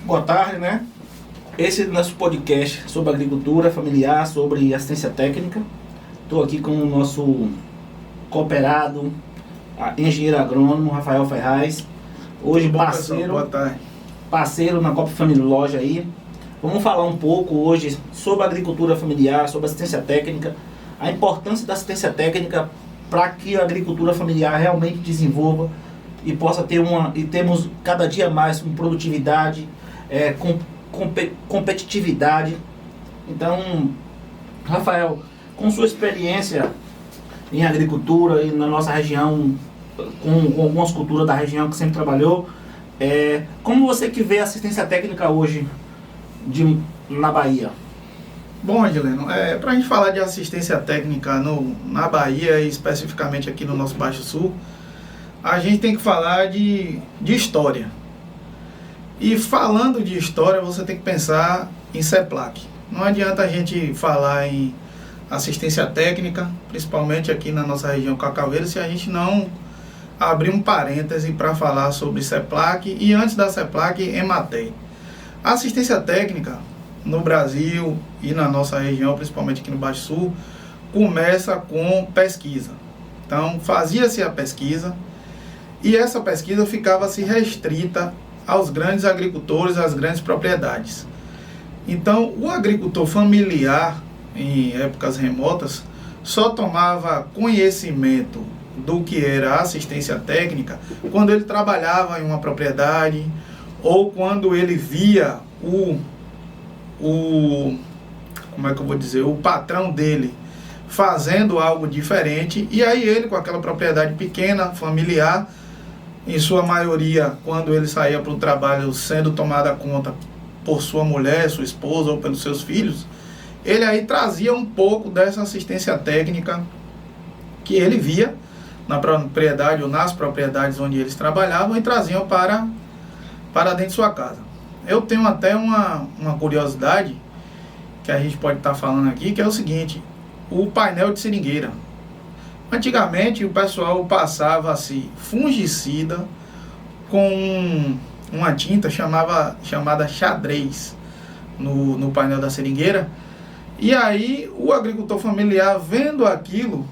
Boa tarde, né? Esse é o nosso podcast sobre agricultura familiar, sobre assistência técnica. Estou aqui com o nosso cooperado, engenheiro agrônomo, Rafael Ferraz. Hoje parceiro, boa tarde. Parceiro na Copa Family Loja aí. Vamos falar um pouco hoje sobre agricultura familiar, sobre assistência técnica, a importância da assistência técnica para que a agricultura familiar realmente desenvolva e possa ter temos cada dia mais com produtividade, competitividade. Então, Rafael, com sua experiência em agricultura e na nossa região, com algumas culturas da região que sempre trabalhou, como você que vê a assistência técnica hoje na Bahia? Bom, Edileno, para a gente falar de assistência técnica na Bahia e especificamente aqui no nosso Baixo Sul, a gente tem que falar de história. E falando de história, você tem que pensar em CEPLAC. Não adianta a gente falar em assistência técnica, principalmente aqui na nossa região Cacaueira, se a gente não abrir um parêntese para falar sobre CEPLAC e antes da CEPLAC, EMATEI. A assistência técnica no Brasil e na nossa região, principalmente aqui no Baixo Sul, começa com pesquisa. Então, fazia-se a pesquisa e essa pesquisa ficava-se restrita aos grandes agricultores, às grandes propriedades. Então, o agricultor familiar, em épocas remotas, só tomava conhecimento do que era assistência técnica quando ele trabalhava em uma propriedade ou quando ele via o patrão dele fazendo algo diferente, e aí ele, com aquela propriedade pequena, familiar, em sua maioria, quando ele saía para o trabalho sendo tomada conta por sua mulher, sua esposa ou pelos seus filhos, ele aí trazia um pouco dessa assistência técnica que ele via na propriedade ou nas propriedades onde eles trabalhavam e traziam para dentro de sua casa. Eu tenho até uma curiosidade que a gente pode estar falando aqui, que é o seguinte: o painel de seringueira. Antigamente o pessoal passava-se fungicida com uma tinta chamada xadrez no painel da seringueira, e aí o agricultor familiar, vendo aquilo,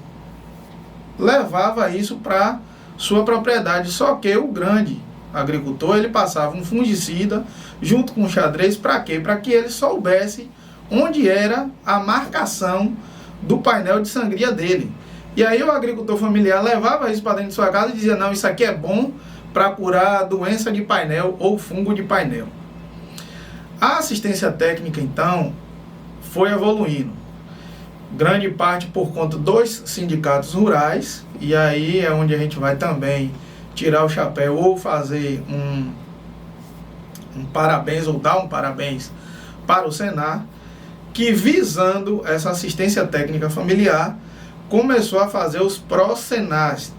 levava isso para sua propriedade. Só que o grande agricultor, ele passava um fungicida junto com o xadrez para quê? Para que ele soubesse onde era a marcação do painel de sangria dele. E aí o agricultor familiar levava isso para dentro de sua casa e dizia: não, isso aqui é bom para curar doença de painel ou fungo de painel. A assistência técnica, então, foi evoluindo. Grande parte por conta dos sindicatos rurais, e aí é onde a gente vai também tirar o chapéu ou fazer um parabéns ou dar um parabéns para o Senar, que, visando essa assistência técnica familiar, começou a fazer os pró-senares.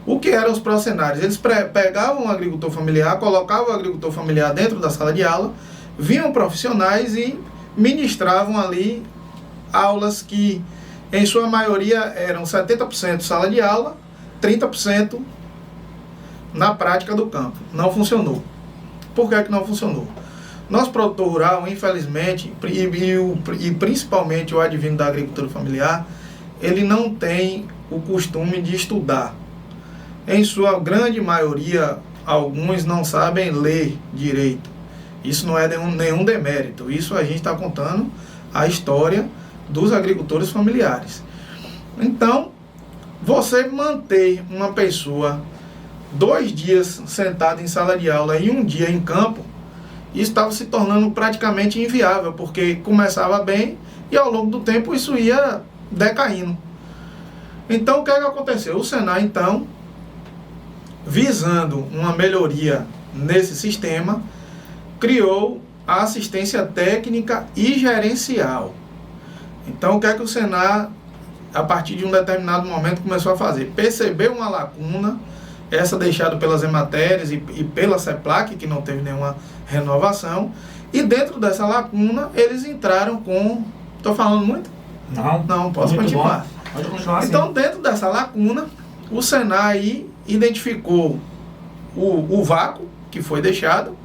O que eram os pró-senares? Eles pegavam o agricultor familiar, colocavam o agricultor familiar dentro da sala de aula, vinham profissionais e ministravam ali aulas que, em sua maioria, eram 70% sala de aula, 30% na prática do campo. Não funcionou. Por que não funcionou? Nosso produtor rural, infelizmente, e principalmente o advindo da agricultura familiar, ele não tem o costume de estudar. Em sua grande maioria, alguns não sabem ler direito. Isso não é nenhum demérito. Isso a gente está contando a história dos agricultores familiares. Então, você manter uma pessoa 2 dias sentada em sala de aula e 1 dia em campo, isso estava se tornando praticamente inviável, porque começava bem e ao longo do tempo isso ia decaindo. Então o que aconteceu? O Senar, então, visando uma melhoria nesse sistema, criou a assistência técnica e gerencial. Então o que o Senar, a partir de um determinado momento, começou a fazer? Percebeu uma lacuna, essa deixada pelas EMATERES e pela CEPLAC, que não teve nenhuma renovação, e dentro dessa lacuna eles entraram com... Estou falando muito? Não, posso continuar. Pode continuar. Então, dentro dessa lacuna, o Senar aí identificou o vácuo que foi deixado,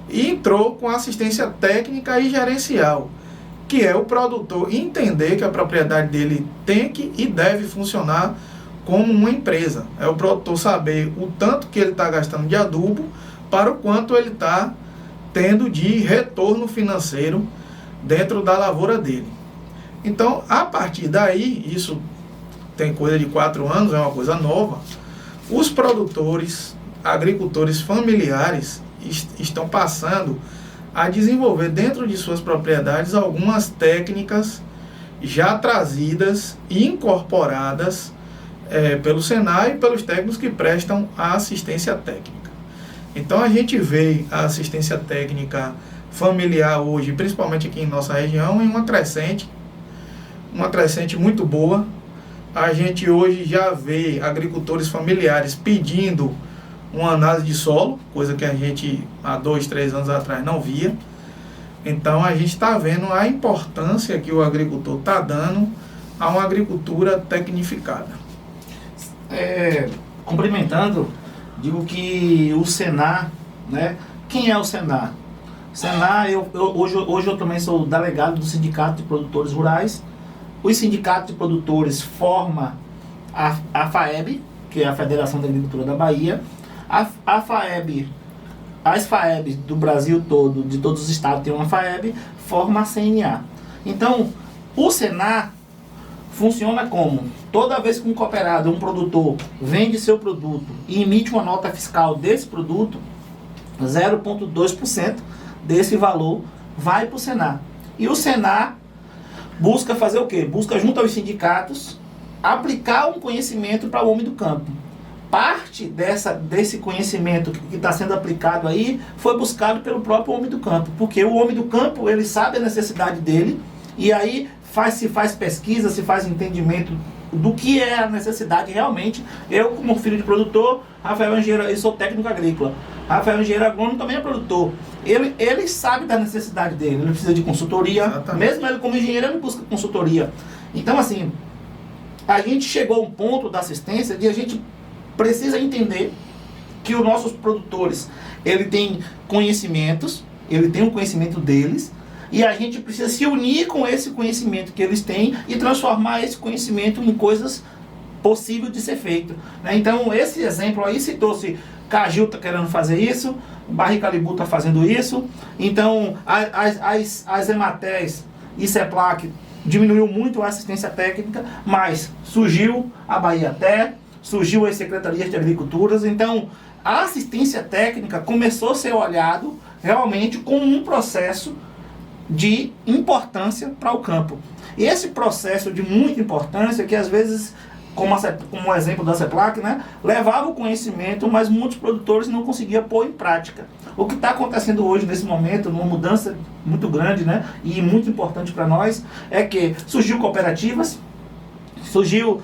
e entrou com assistência técnica e gerencial, que é o produtor entender que a propriedade dele tem que e deve funcionar como uma empresa. É o produtor saber o tanto que ele está gastando de adubo para o quanto ele está tendo de retorno financeiro dentro da lavoura dele. Então, a partir daí, isso tem coisa de 4 anos, é uma coisa nova, os produtores, agricultores familiares estão passando a desenvolver dentro de suas propriedades algumas técnicas já trazidas e incorporadas pelo Senai e pelos técnicos que prestam a assistência técnica. Então a gente vê a assistência técnica familiar hoje, principalmente aqui em nossa região, em uma crescente muito boa. A gente hoje já vê agricultores familiares pedindo uma análise de solo, coisa que a gente há 2, 3 anos atrás não via. Então a gente está vendo a importância que o agricultor está dando a uma agricultura tecnificada. Complementando, digo que o Senar, né? Quem é o Senar? Senar, hoje eu também sou delegado do Sindicato de Produtores Rurais. O Sindicato de Produtores forma a FAEB, que é a Federação da Agricultura da Bahia. A FAEB, as FAEBs do Brasil todo, de todos os estados tem uma FAEB, forma a CNA. Então, o Senar funciona como? Toda vez que um cooperado, um produtor, vende seu produto e emite uma nota fiscal desse produto, 0,2% desse valor vai para o Senar. E o Senar busca fazer o quê? Busca, junto aos sindicatos, aplicar um conhecimento para o homem do campo. Parte desse conhecimento que está sendo aplicado aí foi buscado pelo próprio homem do campo, porque o homem do campo, ele sabe a necessidade dele, e aí se faz pesquisa, se faz entendimento do que é a necessidade realmente. Eu, como filho de produtor, Rafael Angeira, eu sou técnico agrícola, Rafael Angeira agrônomo também é produtor. Ele sabe da necessidade dele, ele precisa de consultoria. Exatamente. Mesmo ele como engenheiro, ele busca consultoria. Então, assim, a gente chegou a um ponto da assistência de a gente precisa entender que os nossos produtores, ele tem conhecimentos, ele tem um conhecimento deles, e a gente precisa se unir com esse conhecimento que eles têm e transformar esse conhecimento em coisas possíveis de ser feito, né? Então, esse exemplo aí citou-se, Caju está querendo fazer isso, Barricalibu está fazendo isso. Então, as Ematés e CEPLAC diminuiu muito a assistência técnica, mas surgiu a Bahia-Té, surgiu as secretarias de agriculturas. Então, a assistência técnica começou a ser olhado realmente como um processo de importância para o campo. E esse processo de muita importância, que às vezes, como o exemplo da CEPLAC, né, levava o conhecimento, mas muitos produtores não conseguiam pôr em prática. O que está acontecendo hoje, nesse momento, uma mudança muito grande, né, e muito importante para nós, é que surgiu cooperativas, surgiu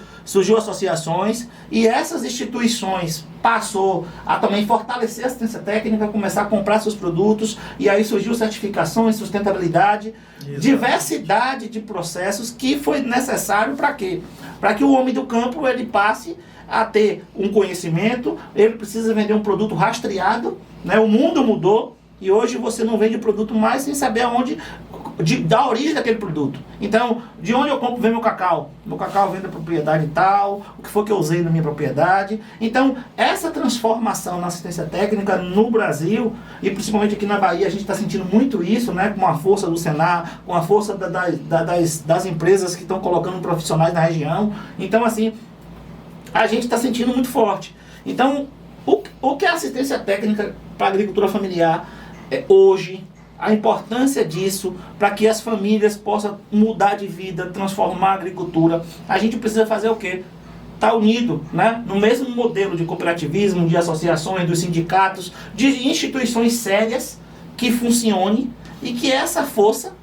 associações, e essas instituições passou a também fortalecer a assistência técnica, começar a comprar seus produtos, e aí surgiu certificações, sustentabilidade, exatamente, diversidade de processos que foi necessário para quê? Para que o homem do campo ele passe a ter um conhecimento, ele precisa vender um produto rastreado, né? O mundo mudou, e hoje você não vende produto mais sem saber aonde, da origem daquele produto. Então, de onde eu compro vem meu cacau? Meu cacau vem da propriedade tal, o que foi que eu usei na minha propriedade. Então, essa transformação na assistência técnica no Brasil, e principalmente aqui na Bahia, a gente está sentindo muito isso, né, com a força do Senar, com a força das empresas que estão colocando profissionais na região. Então, assim, a gente está sentindo muito forte. Então, o que é assistência técnica para a agricultura familiar hoje? A importância disso para que as famílias possam mudar de vida, transformar a agricultura. A gente precisa fazer o quê? Estar unido, né? No mesmo modelo de cooperativismo, de associações, dos sindicatos, de instituições sérias que funcione, e que essa força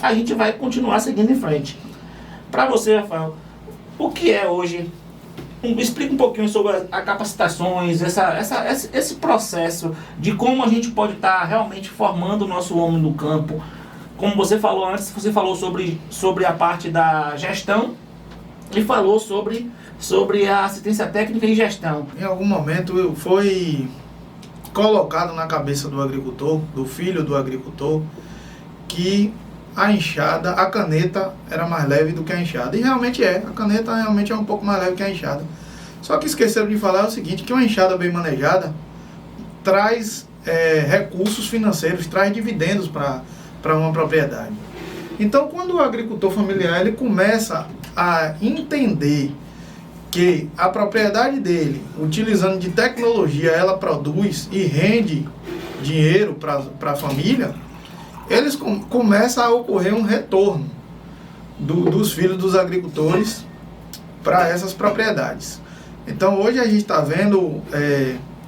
a gente vai continuar seguindo em frente. Para você, Rafael, o que é hoje? Explica um pouquinho sobre as capacitações, esse processo de como a gente pode estar realmente formando o nosso homem no campo. Como você falou antes, você falou sobre a parte da gestão e falou sobre a assistência técnica e gestão. Em algum momento foi colocado na cabeça do agricultor, do filho do agricultor, que a enxada, a caneta era mais leve do que a enxada. E realmente a caneta realmente é um pouco mais leve que a enxada. Só que esqueceram de falar o seguinte, que uma enxada bem manejada traz recursos financeiros, traz dividendos para uma propriedade. Então, quando o agricultor familiar ele começa a entender que a propriedade dele, utilizando de tecnologia, ela produz e rende dinheiro para a família, eles começa a ocorrer um retorno dos filhos dos agricultores para essas propriedades. Então hoje a gente está vendo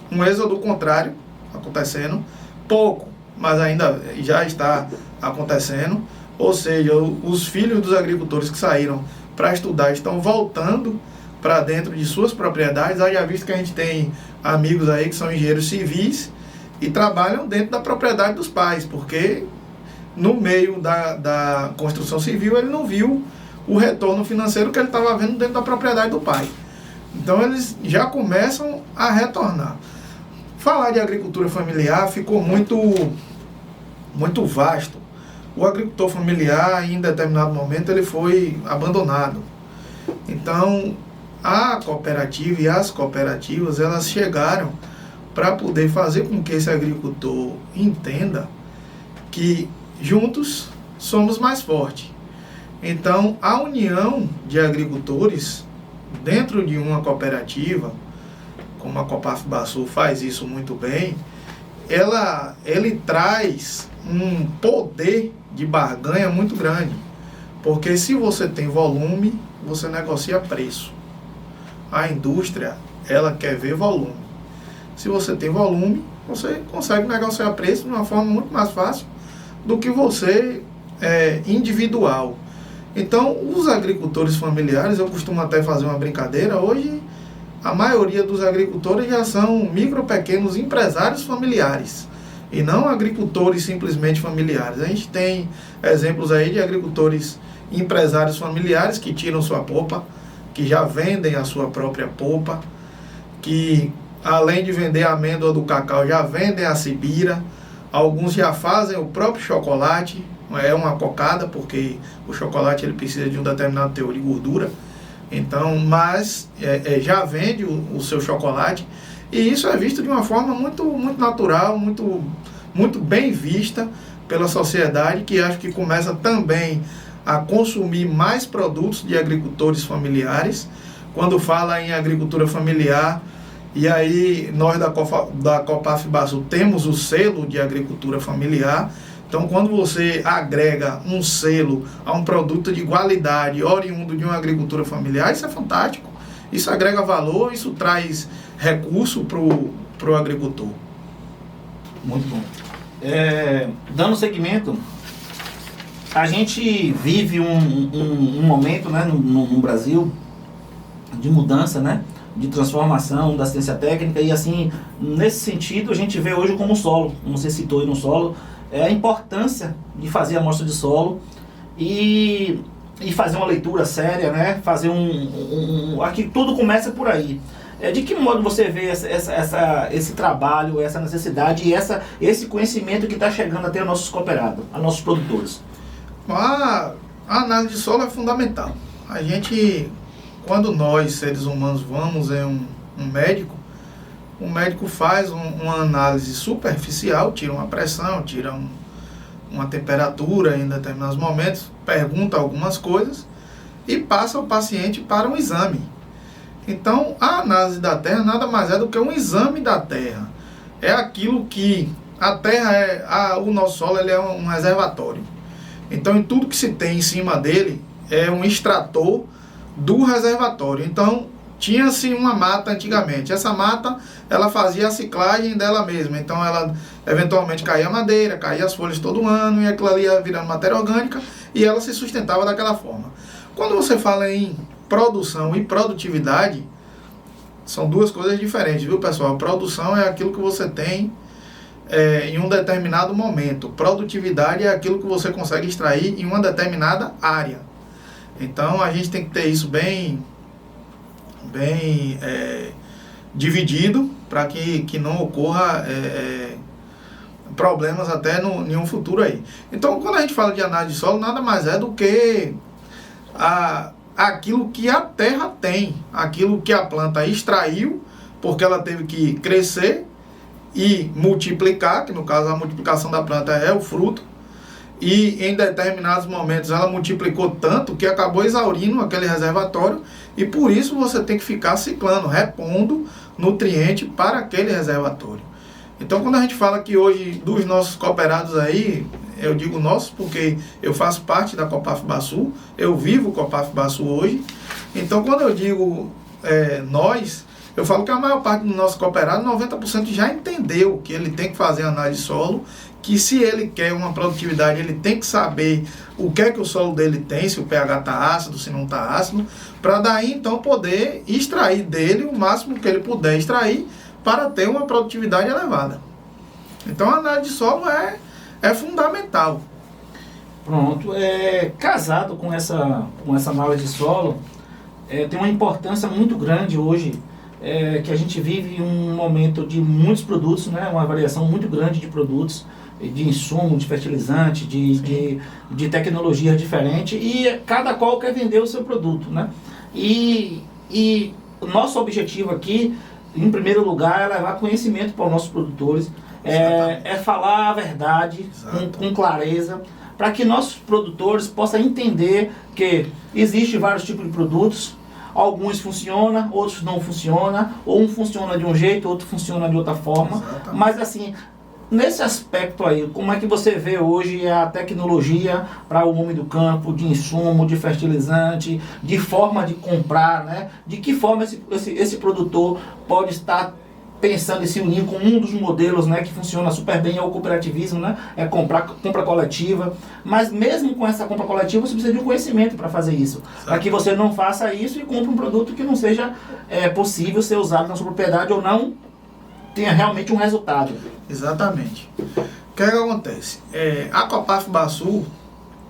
um êxodo contrário acontecendo, pouco, mas ainda já está acontecendo, ou seja, os filhos dos agricultores que saíram para estudar estão voltando para dentro de suas propriedades. Haja visto que a gente tem amigos aí que são engenheiros civis e trabalham dentro da propriedade dos pais, porque no meio da construção civil ele não viu o retorno financeiro que ele estava vendo dentro da propriedade do pai. Então eles já começam a retornar. Falar de agricultura familiar ficou muito vasto. O agricultor familiar, em determinado momento, ele foi abandonado. Então, a cooperativa e as cooperativas, elas chegaram para poder fazer com que esse agricultor entenda que juntos somos mais fortes. Então, a união de agricultores dentro de uma cooperativa, como a Copafbasul faz isso muito bem, ele traz um poder de barganha muito grande. Porque se você tem volume, você negocia preço. A indústria, ela quer ver volume. Se você tem volume, você consegue negociar preço de uma forma muito mais fácil do que você individual. Então, os agricultores familiares, eu costumo até fazer uma brincadeira, hoje a maioria dos agricultores já são micro, pequenos empresários familiares e não agricultores simplesmente familiares. A gente tem exemplos aí de agricultores empresários familiares que tiram sua polpa, que já vendem a sua própria polpa, que além de vender a amêndoa do cacau, já vendem a sibira, alguns já fazem o próprio chocolate, é uma cocada, porque o chocolate ele precisa de um determinado teor de gordura, então, mas já vende o seu chocolate, e isso é visto de uma forma muito natural, muito bem vista pela sociedade, que acho que começa também a consumir mais produtos de agricultores familiares. Quando fala em agricultura familiar, e aí nós da Copafbasul temos o selo de agricultura familiar. Então, quando você agrega um selo a um produto de qualidade oriundo de uma agricultura familiar, isso é fantástico. Isso agrega valor, isso traz recurso para o agricultor. Muito bom. Dando seguimento, a gente vive um momento, né, no Brasil de mudança, né, de transformação da assistência técnica, e assim, nesse sentido, a gente vê hoje como solo, como você citou aí no solo, a importância de fazer a amostra de solo e fazer uma leitura séria, né? Fazer aqui tudo começa por aí. De que modo você vê esse trabalho, essa necessidade e esse conhecimento que está chegando até os nossos cooperados, a nossos produtores? A análise de solo é fundamental. A gente, quando nós, seres humanos, vamos em um médico, o médico faz uma análise superficial, tira uma pressão, tira uma temperatura em determinados momentos, pergunta algumas coisas e passa o paciente para um exame. Então, a análise da terra nada mais é do que um exame da terra. É aquilo que a terra o nosso solo ele é um reservatório. Então, em tudo que se tem em cima dele é um extrator do reservatório. Então, tinha-se uma mata antigamente. Essa mata, ela fazia a ciclagem dela mesma. Então, ela eventualmente caía madeira, caía as folhas todo ano, e aquilo ali ia virando matéria orgânica, e ela se sustentava daquela forma. Quando você fala em produção e produtividade, são duas coisas diferentes, viu, pessoal? Produção é aquilo que você tem em um determinado momento. Produtividade é aquilo que você consegue extrair em uma determinada área. Então, a gente tem que ter isso bem dividido para que não ocorra problemas até em um futuro aí. Então, quando a gente fala de análise de solo, nada mais é do que aquilo que a terra tem, aquilo que a planta extraiu, porque ela teve que crescer e multiplicar, que no caso a multiplicação da planta é o fruto, e em determinados momentos ela multiplicou tanto que acabou exaurindo aquele reservatório, e por isso você tem que ficar ciclando, repondo nutriente para aquele reservatório. Então, quando a gente fala que hoje dos nossos cooperados aí, eu digo nossos porque eu faço parte da Copaf Baçu, eu vivo Copaf Baçu hoje. Então, quando eu digo nós, eu falo que a maior parte do nosso cooperado, 90% já entendeu que ele tem que fazer análise de solo, que se ele quer uma produtividade, ele tem que saber o que é que o solo dele tem, se o pH está ácido, se não está ácido, para daí então poder extrair dele o máximo que ele puder extrair para ter uma produtividade elevada. Então a análise de solo é fundamental. Pronto, casado com essa análise de solo, tem uma importância muito grande hoje, que a gente vive um momento de muitos produtos, né, uma variação muito grande de produtos, de insumo, de fertilizante, de tecnologia diferente, e cada qual quer vender o seu produto, né? E o nosso objetivo aqui, em primeiro lugar, é levar conhecimento para os nossos produtores, falar a verdade com clareza, para que nossos produtores possam entender que existem vários tipos de produtos, alguns funcionam, outros não funcionam, ou um funciona de um jeito, outro funciona de outra forma. Exatamente. Mas assim, nesse aspecto aí, como é que você vê hoje a tecnologia para o homem do campo, de insumo, de fertilizante, de forma de comprar, né? De que forma esse produtor pode estar pensando em se unir com um dos modelos, né, que funciona super bem, é o cooperativismo, né, compra coletiva. Mas mesmo com essa compra coletiva, você precisa de um conhecimento para fazer isso, para que você não faça isso e compre um produto que não seja possível ser usado na sua propriedade ou não tenha realmente um resultado. Exatamente. O que acontece? A Copaf Baçu,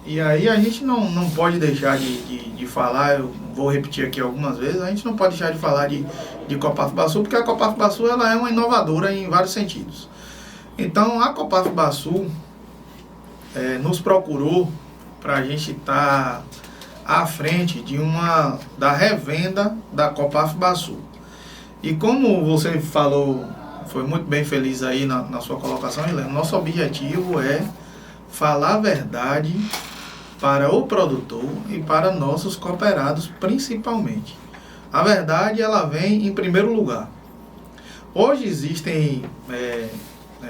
e aí a gente não pode deixar de falar, eu vou repetir aqui algumas vezes, a gente não pode deixar de falar de Copaf Baçu, porque a Copaf Baçu ela é uma inovadora em vários sentidos. Então a Copaf Baçu nos procurou para a gente estar à frente da revenda da Copaf Baçu. E como você falou, foi muito bem feliz aí na sua colocação, Helena, nosso objetivo é falar a verdade para o produtor e para nossos cooperados principalmente. A verdade, ela vem em primeiro lugar. Hoje existem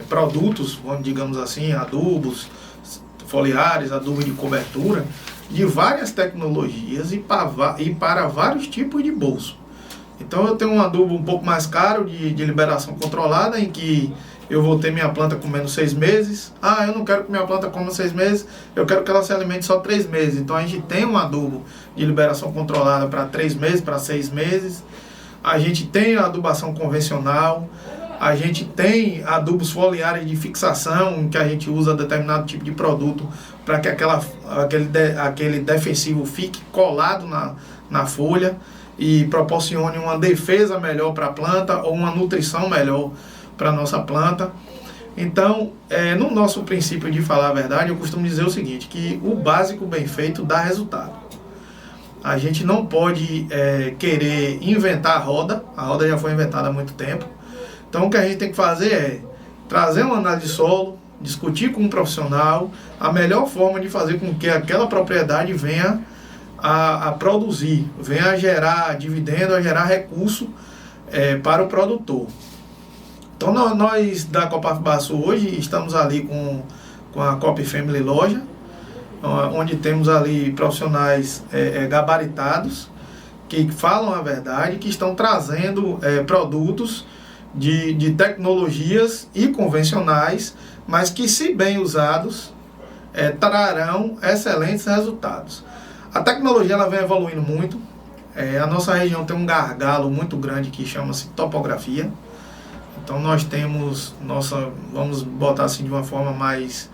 produtos, digamos assim, adubos foliares, adubo de cobertura, de várias tecnologias e para vários tipos de bolso. Então eu tenho um adubo um pouco mais caro de liberação controlada, em que eu vou ter minha planta comendo 6 meses. Eu não quero que minha planta coma 6 meses, eu quero que ela se alimente só 3 meses. Então a gente tem um adubo de liberação controlada para 3 meses, para 6 meses. A gente tem a adubação convencional, a gente tem adubos foliares de fixação, em que a gente usa determinado tipo de produto para que aquele defensivo fique colado na folha e proporcione uma defesa melhor para a planta ou uma nutrição melhor para a nossa planta. Então, no nosso princípio de falar a verdade, eu costumo dizer o seguinte, que o básico bem feito dá resultado. A gente não pode querer inventar a roda já foi inventada há muito tempo. Então o que a gente tem que fazer é trazer uma análise de solo, discutir com um profissional a melhor forma de fazer com que aquela propriedade venha a produzir, venha a gerar dividendo, a gerar recurso para o produtor. Então nós da Copaf Baçu hoje estamos ali com a Cop Family Loja, onde temos ali profissionais gabaritados, que falam a verdade, que estão trazendo produtos de tecnologias e convencionais, mas que, se bem usados, trarão excelentes resultados. A tecnologia ela vem evoluindo muito. A nossa região tem um gargalo muito grande que chama-se topografia. Então nós temos vamos botar assim de uma forma mais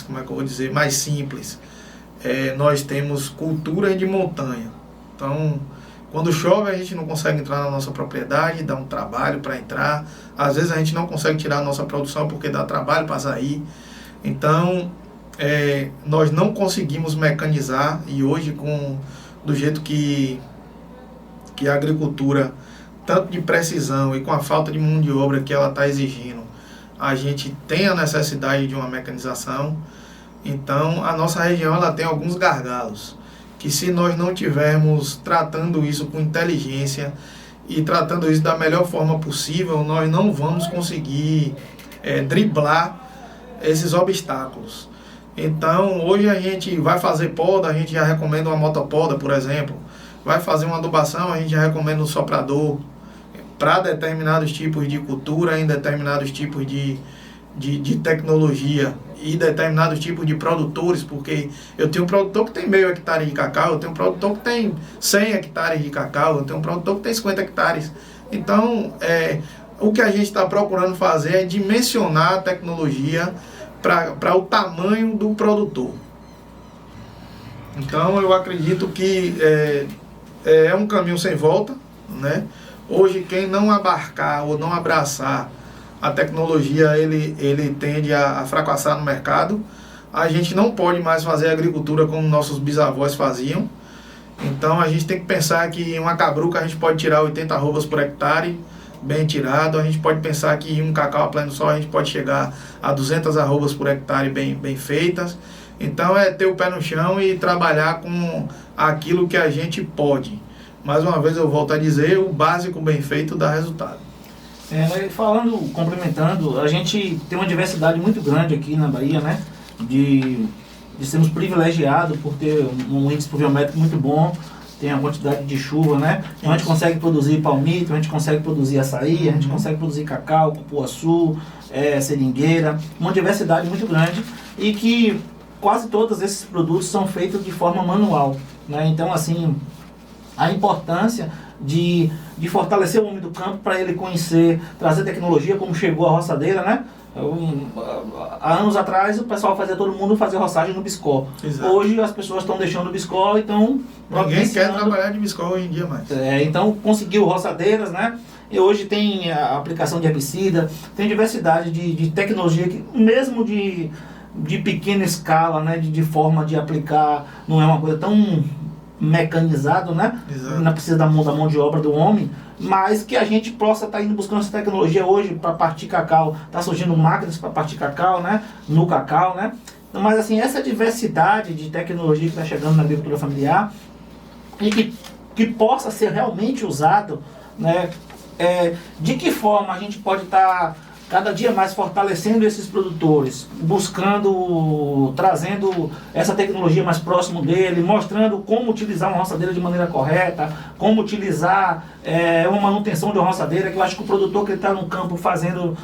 como é que eu vou dizer, mais simples. Nós temos culturas de montanha. Então Quando chove, a gente não consegue entrar na nossa propriedade, dá um trabalho para entrar. Às vezes a gente não consegue tirar a nossa produção porque dá trabalho para sair. Então, nós não conseguimos mecanizar, e hoje, do jeito que a agricultura, tanto de precisão e com a falta de mão de obra que ela está exigindo, a gente tem a necessidade de uma mecanização. Então, a nossa região ela tem alguns gargalos, que se nós não tivermos tratando isso com inteligência e tratando isso da melhor forma possível, nós não vamos conseguir driblar esses obstáculos. Então, hoje a gente vai fazer poda, a gente já recomenda uma motopoda, por exemplo. Vai fazer uma adubação, a gente já recomenda um soprador para determinados tipos de cultura, em determinados tipos de tecnologia e determinados tipos de produtores, porque eu tenho um produtor que tem meio hectare de cacau, eu tenho um produtor que tem 100 hectares de cacau, eu tenho um produtor que tem 50 hectares. Então, o que a gente está procurando fazer é dimensionar a tecnologia para o tamanho do produtor. Então, eu acredito que é um caminho sem volta, né? Hoje, quem não abarcar ou não abraçar a tecnologia, ele tende a fracassar no mercado. A gente não pode mais fazer agricultura como nossos bisavós faziam. Então, a gente tem que pensar que em uma cabruca a gente pode tirar 80 arrobas por hectare, bem tirado. A gente pode pensar que em um cacau a pleno sol a gente pode chegar a 200 arrobas por hectare bem feitas. Então, é ter o pé no chão e trabalhar com aquilo que a gente pode. Mais uma vez eu volto a dizer, o básico bem feito dá resultado. Complementando, a gente tem uma diversidade muito grande aqui na Bahia, né? De sermos privilegiados por ter um índice pluviométrico muito bom, tem a quantidade de chuva, né? Então a gente consegue produzir palmito, a gente consegue produzir açaí, a gente consegue produzir cacau, cupuaçu, seringueira, uma diversidade muito grande e que quase todos esses produtos são feitos de forma manual, né? Então, assim, a importância de fortalecer o homem do campo para ele conhecer, trazer tecnologia, como chegou a roçadeira, né? Há anos atrás o pessoal fazia todo mundo fazer roçagem no biscol. Exato. Hoje as pessoas estão deixando o biscol, então... Ninguém quer trabalhar de biscol hoje em dia mais. Então conseguiu roçadeiras, né? E hoje tem a aplicação de herbicida, tem diversidade de tecnologia, que, mesmo de pequena escala, né? De forma de aplicar, não é uma coisa tão mecanizado, né? Exato. Não precisa da mão de obra do homem, mas que a gente possa estar indo buscando essa tecnologia hoje para partir cacau. Está surgindo máquinas para partir cacau, né? No cacau, né? Mas assim, essa diversidade de tecnologia que está chegando na agricultura familiar e que possa ser realmente usado, né? De que forma a gente pode estar cada dia mais fortalecendo esses produtores, buscando, trazendo essa tecnologia mais próximo dele, mostrando como utilizar uma roçadeira de maneira correta, como utilizar uma manutenção de uma roçadeira, que eu acho que o produtor que está no campo fazendo,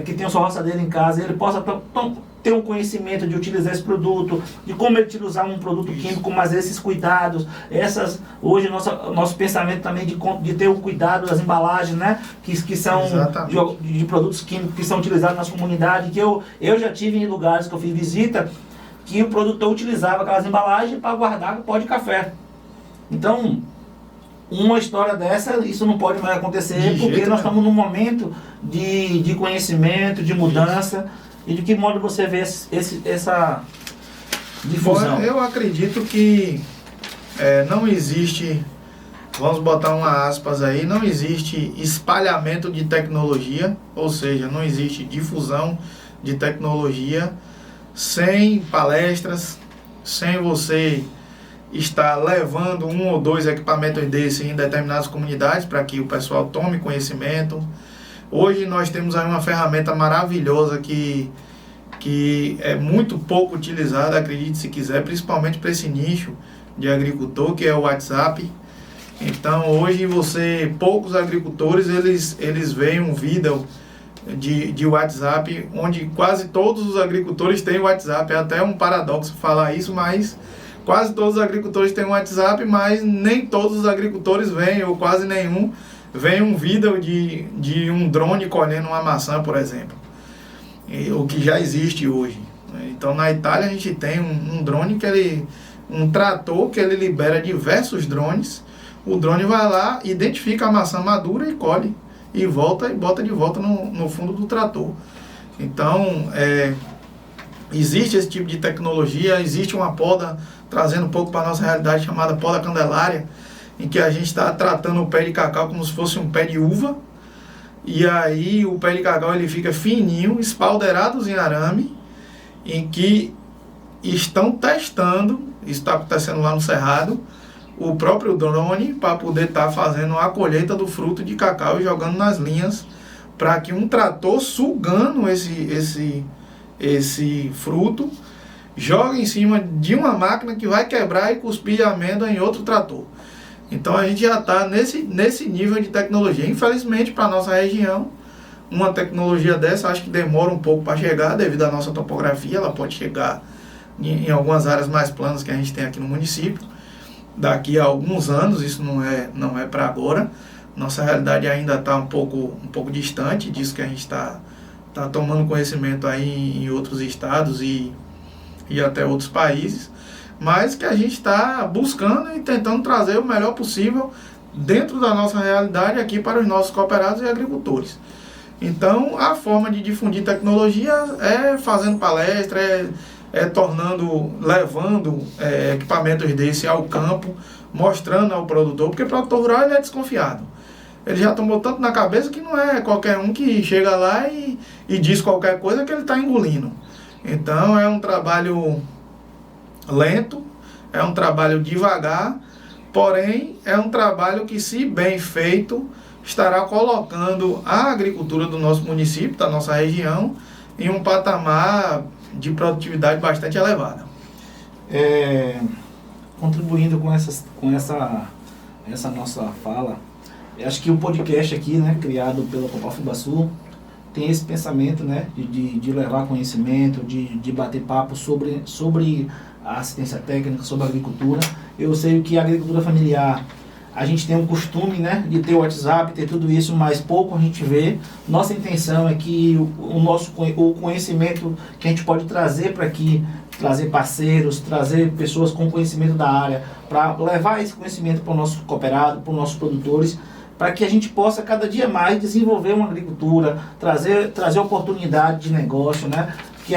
que tem a sua roçadeira em casa, ele possa ter um conhecimento de utilizar esse produto, de como ele utilizar um produto químico, mas esses cuidados, hoje nosso pensamento também de ter o cuidado das embalagens, né, que são de produtos químicos que são utilizados nas comunidades, que eu já tive em lugares que eu fiz visita, que o produtor utilizava aquelas embalagens para guardar o pó de café. Então, uma história dessa, isso não pode mais acontecer, porque nós estamos num momento de conhecimento, de mudança. E de que modo você vê essa difusão? Bom, eu acredito que não existe, vamos botar uma aspas aí, não existe espalhamento de tecnologia, ou seja, não existe difusão de tecnologia sem palestras, sem você estar levando 1 ou 2 equipamentos desses em determinadas comunidades para que o pessoal tome conhecimento. Hoje nós temos aí uma ferramenta maravilhosa que é muito pouco utilizada, acredite se quiser, principalmente para esse nicho de agricultor, que é o WhatsApp. Então hoje poucos agricultores eles veem um vídeo de WhatsApp, onde quase todos os agricultores têm WhatsApp. É até um paradoxo falar isso, mas quase todos os agricultores têm WhatsApp, mas nem todos os agricultores veem, ou quase nenhum, vem um vídeo de um drone colhendo uma maçã, por exemplo, o que já existe hoje. Então na Itália a gente tem um drone um trator que ele libera diversos drones, o drone vai lá, identifica a maçã madura e colhe, e volta e bota de volta no fundo do trator. Então, existe esse tipo de tecnologia, existe uma poda, trazendo um pouco para a nossa realidade, chamada poda candelária, em que a gente está tratando o pé de cacau como se fosse um pé de uva, e aí o pé de cacau ele fica fininho, espalderados em arame, em que estão testando, isso está acontecendo lá no Cerrado, o próprio drone para poder estar fazendo a colheita do fruto de cacau e jogando nas linhas, para que um trator sugando esse fruto joga em cima de uma máquina que vai quebrar e cuspir a amêndoa em outro trator. Então a gente já está nesse nível de tecnologia. Infelizmente, para a nossa região, uma tecnologia dessa acho que demora um pouco para chegar, devido à nossa topografia. Ela pode chegar em algumas áreas mais planas que a gente tem aqui no município. Daqui a alguns anos, isso não é para agora. Nossa realidade ainda está um pouco distante disso que a gente está tomando conhecimento aí em outros estados e até outros países, mas que a gente está buscando e tentando trazer o melhor possível dentro da nossa realidade aqui para os nossos cooperados e agricultores. Então, a forma de difundir tecnologia é fazendo palestra, levando equipamentos desse ao campo, mostrando ao produtor, porque o produtor rural ele é desconfiado. Ele já tomou tanto na cabeça que não é qualquer um que chega lá e diz qualquer coisa que ele está engolindo. Então é um trabalho lento, é um trabalho devagar, porém é um trabalho que, se bem feito, estará colocando a agricultura do nosso município, da nossa região, em um patamar de produtividade bastante elevada. Contribuindo com essa nossa fala, acho que o podcast aqui, né, criado pela Copafubaçu, tem esse pensamento, né, de levar conhecimento, de bater papo sobre a assistência técnica, sobre a agricultura. Eu sei que a agricultura familiar, a gente tem um costume, né, de ter o WhatsApp, ter tudo isso, mas pouco a gente vê. Nossa intenção é que o conhecimento que a gente pode trazer para aqui, trazer parceiros, trazer pessoas com conhecimento da área, para levar esse conhecimento para o nosso cooperado, para os nossos produtores, para que a gente possa cada dia mais desenvolver uma agricultura, trazer oportunidade de negócio, né? Que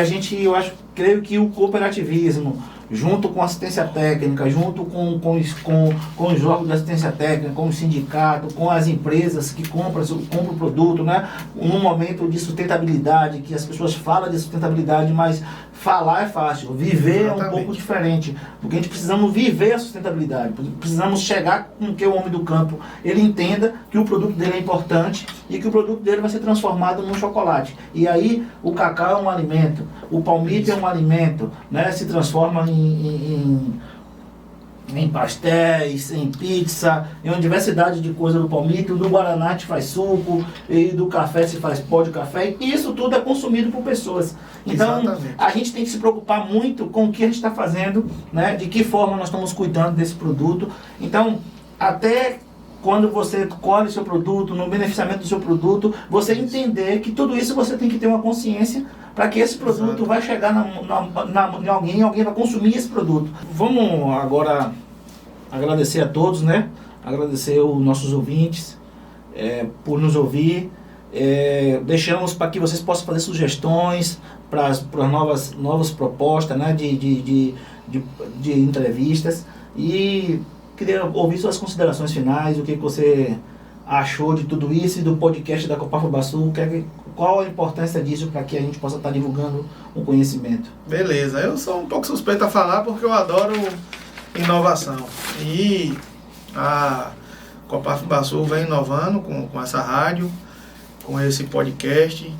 creio que o cooperativismo, junto com a assistência técnica, junto com os órgãos de assistência técnica, com o sindicato, com as empresas que compram o produto, né? Num momento de sustentabilidade, que as pessoas falam de sustentabilidade, mas falar é fácil, viver é um pouco diferente, porque a gente precisamos viver a sustentabilidade, precisamos chegar com que o homem do campo ele entenda que o produto dele é importante e que o produto dele vai ser transformado num chocolate. E aí o cacau é um alimento, o palmito é um alimento, né? Se transforma em pastéis, em pizza, em uma diversidade de coisas do palmito, do guaraná se faz suco, e do café se faz pó de café, e isso tudo é consumido por pessoas. Então, exatamente, a gente tem que se preocupar muito com o que a gente está fazendo, né? De que forma nós estamos cuidando desse produto. Então, até quando você colhe seu produto, no beneficiamento do seu produto, você entender que tudo isso você tem que ter uma consciência para que esse produto vai chegar em alguém vai consumir esse produto. Vamos agora agradecer a todos, né? Agradecer os nossos ouvintes por nos ouvir. Deixamos para que vocês possam fazer sugestões para as novas propostas, né? de entrevistas. E queria ouvir suas considerações finais, o que você achou de tudo isso e do podcast da Copafubaçu, qual a importância disso para que a gente possa estar divulgando um conhecimento. Beleza, eu sou um pouco suspeito a falar porque eu adoro inovação. E a Copafubaçu vem inovando com essa rádio, com esse podcast.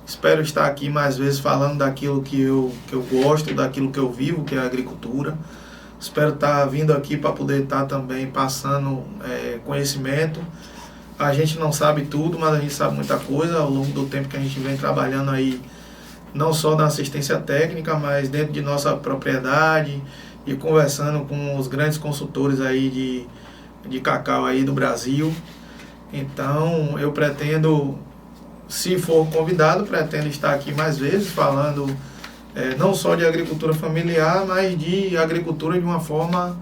Espero estar aqui mais vezes falando daquilo que eu gosto, daquilo que eu vivo, que é a agricultura. Espero estar vindo aqui para poder estar também passando conhecimento. A gente não sabe tudo, mas a gente sabe muita coisa ao longo do tempo que a gente vem trabalhando aí, não só na assistência técnica, mas dentro de nossa propriedade e conversando com os grandes consultores aí de cacau aí do Brasil. Então eu pretendo, se for convidado, pretendo estar aqui mais vezes falando não só de agricultura familiar, mas de agricultura de uma forma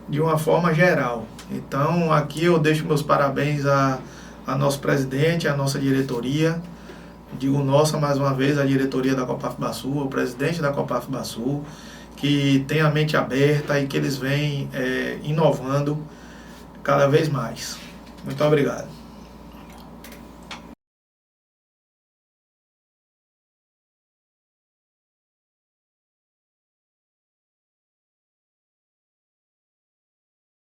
de uma forma geral. Então, aqui eu deixo meus parabéns a nosso presidente, a nossa diretoria. Digo nossa mais uma vez, a diretoria da Copafbasul, o presidente da Copafbasul, que tem a mente aberta e que eles vêm inovando cada vez mais. Muito obrigado.